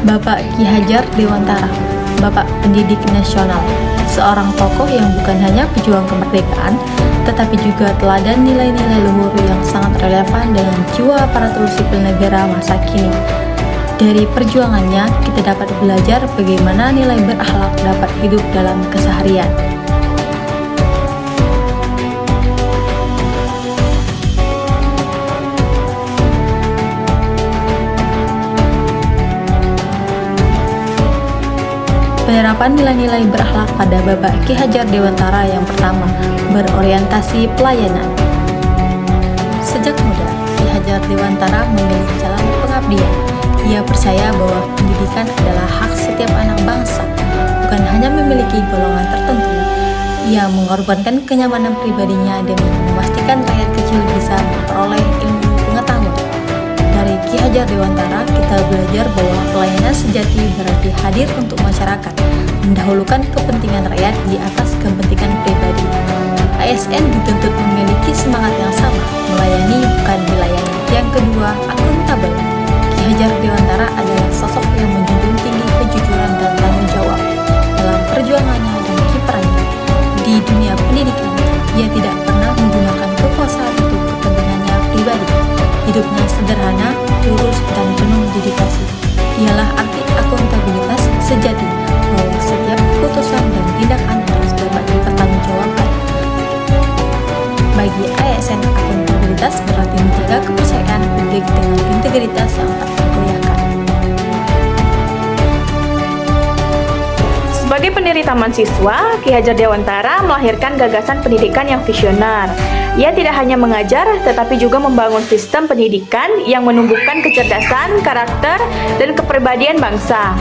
Bapak Ki Hajar Dewantara, Bapak Pendidik Nasional, seorang tokoh yang bukan hanya pejuang kemerdekaan, tetapi juga teladan nilai-nilai luhur yang sangat relevan dengan jiwa aparatur sipil negara masa kini. Dari perjuangannya, kita dapat belajar bagaimana nilai berakhlak dapat hidup dalam keseharian. Penerapan nilai-nilai berakhlak pada Bapak Ki Hajar Dewantara yang pertama, berorientasi pelayanan. Sejak muda, Ki Hajar Dewantara memilih jalan pengabdian. Ia percaya bahwa pendidikan adalah hak setiap anak bangsa, bukan hanya memiliki golongan tertentu. Ia mengorbankan kenyamanan pribadinya demi memastikan rakyat kecil bisa memperoleh ilmu pengetahuan. Dari Ki Hajar Dewantara, kita belajar bahwa pelayanan sejati berarti hadir untuk masyarakat, mendahulukan kepentingan rakyat di atas kepentingan pribadi. ASN dituntut memiliki semangat yang sama, melayani bukan dilayani. Yang kedua, akuntabel. Ki Hajar Dewantara adalah sosok yang menjunjung tinggi kejujuran dan tanggung jawab dalam perjuangannya dan kiprahnya di dunia pendidikan. Ia tidak pernah menggunakan kekuasaan untuk kepentingannya pribadi. Hidupnya sederhana, lurus, dan penuh dedikasi. Ialah arti akuntabilitas sejati, bahwa setiap keputusan dan tindakan harus dapat dipertanggungjawabkan. Bagi ASN, akuntabilitas berarti menjaga kepercayaan publik dengan integritas yang tak tergoyahkan. Sebagai pendiri Taman Siswa, Ki Hajar Dewantara melahirkan gagasan pendidikan yang visioner. Ia tidak hanya mengajar, tetapi juga membangun sistem pendidikan yang menumbuhkan kecerdasan, karakter, dan kepribadian bangsa.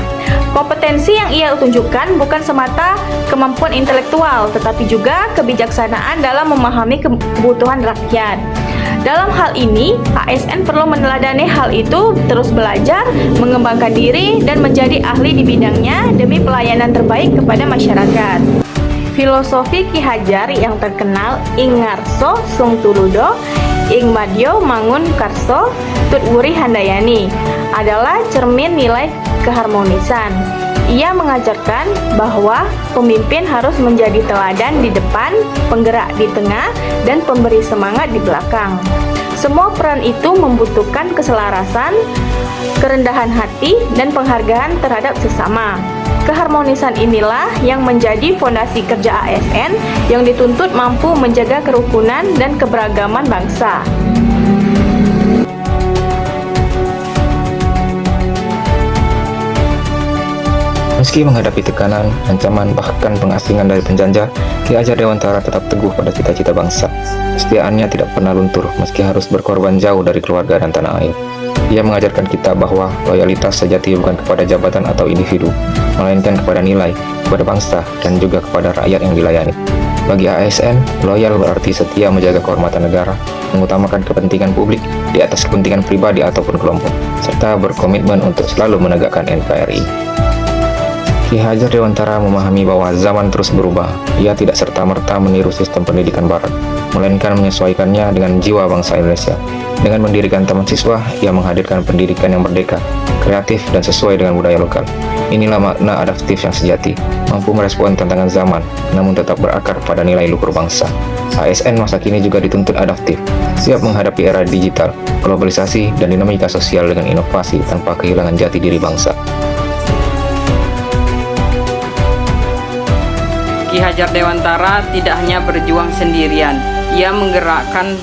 Kompetensi yang ia tunjukkan bukan semata kemampuan intelektual, tetapi juga kebijaksanaan dalam memahami kebutuhan rakyat. Dalam hal ini, ASN perlu meneladani hal itu, terus belajar, mengembangkan diri, dan menjadi ahli di bidangnya demi pelayanan terbaik kepada masyarakat. Filosofi Ki Hajar yang terkenal ing ngarso sung tuludo, ing madyo mangun karso, tut wuri handayani adalah cermin nilai keharmonisan. Ia mengajarkan bahwa pemimpin harus menjadi teladan di depan, penggerak di tengah, dan pemberi semangat di belakang. Semua peran itu membutuhkan keselarasan, kerendahan hati, dan penghargaan terhadap sesama. Keharmonisan inilah yang menjadi fondasi kerja ASN yang dituntut mampu menjaga kerukunan dan keberagaman bangsa. Meski menghadapi tekanan, ancaman, bahkan pengasingan dari penjajah, Ki Hajar Dewantara tetap teguh pada cita-cita bangsa. Kesetiaannya tidak pernah luntur meski harus berkorban jauh dari keluarga dan tanah air. Ia mengajarkan kita bahwa loyalitas sejati bukan kepada jabatan atau individu, melainkan kepada nilai, kepada bangsa, dan juga kepada rakyat yang dilayani. Bagi ASN, loyal berarti setia menjaga kehormatan negara, mengutamakan kepentingan publik di atas kepentingan pribadi ataupun kelompok, serta berkomitmen untuk selalu menegakkan NKRI. Ki Hajar Dewantara memahami bahwa zaman terus berubah. Ia tidak serta-merta meniru sistem pendidikan barat, melainkan menyesuaikannya dengan jiwa bangsa Indonesia. Dengan mendirikan Taman Siswa, ia menghadirkan pendidikan yang merdeka, kreatif, dan sesuai dengan budaya lokal. Inilah makna adaptif yang sejati, mampu merespon tantangan zaman, namun tetap berakar pada nilai luhur bangsa. ASN masa kini juga dituntut adaptif, siap menghadapi era digital, globalisasi, dan dinamika sosial dengan inovasi tanpa kehilangan jati diri bangsa. Ki Hajar Dewantara tidak hanya berjuang sendirian, ia menggerakkan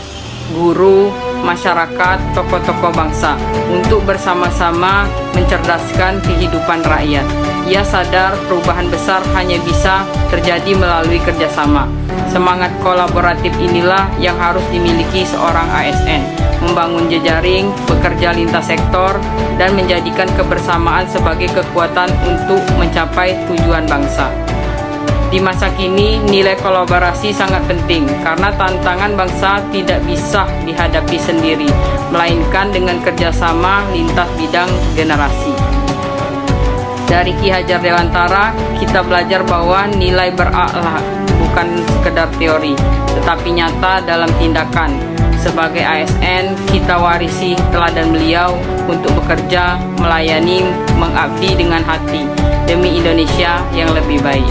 guru, masyarakat, tokoh-tokoh bangsa untuk bersama-sama mencerdaskan kehidupan rakyat. Ia sadar perubahan besar hanya bisa terjadi melalui kerjasama. Semangat kolaboratif inilah yang harus dimiliki seorang ASN, membangun jejaring, bekerja lintas sektor, dan menjadikan kebersamaan sebagai kekuatan untuk mencapai tujuan bangsa. Di masa kini, nilai kolaborasi sangat penting karena tantangan bangsa tidak bisa dihadapi sendiri, melainkan dengan kerjasama lintas bidang generasi. Dari Ki Hajar Dewantara, kita belajar bahwa nilai berakhlak bukan sekedar teori, tetapi nyata dalam tindakan. Sebagai ASN, kita warisi teladan beliau untuk bekerja, melayani, mengabdi dengan hati demi Indonesia yang lebih baik.